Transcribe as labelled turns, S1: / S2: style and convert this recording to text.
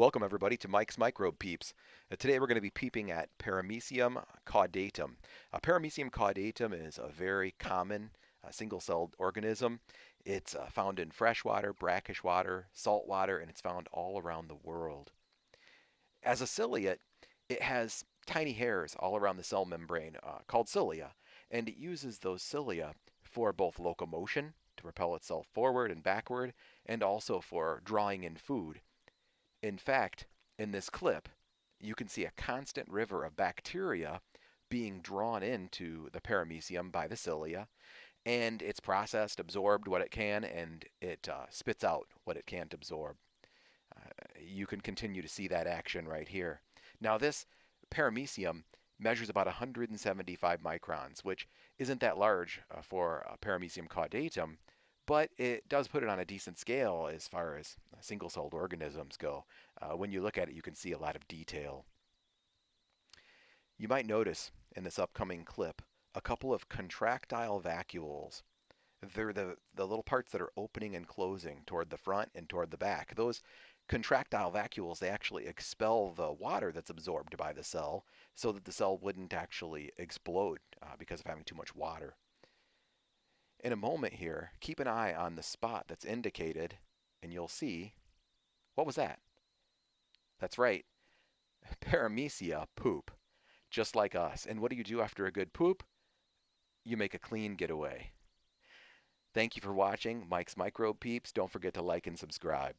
S1: Welcome everybody to Mike's Microbe Peeps. Today we're going to be peeping at Paramecium caudatum. Paramecium caudatum is a very common single-celled organism. It's found in freshwater, brackish water, salt water, and it's found all around the world. As a ciliate, it has tiny hairs all around the cell membrane called cilia, and it uses those cilia for both locomotion, to propel itself forward and backward, and also for drawing in food. In fact, in this clip, you can see a constant river of bacteria being drawn into the paramecium by the cilia, and it's processed, absorbed what it can, and it spits out what it can't absorb. You can continue to see that action right here. Now, this paramecium measures about 175 microns, which isn't that large for Paramecium caudatum, but it does put it on a decent scale as far as single-celled organisms go. When you look at it, you can see a lot of detail. You might notice in this upcoming clip a couple of contractile vacuoles. They're the little parts that are opening and closing toward the front and toward the back. Those contractile vacuoles, they actually expel the water that's absorbed by the cell so that the cell wouldn't actually explode because of having too much water. In a moment here, keep an eye on the spot that's indicated, and you'll see, what was that? That's right, paramecia poop, just like us. And what do you do after a good poop? You make a clean getaway. Thank you for watching Mike's Microbe Peeps. Don't forget to like and subscribe.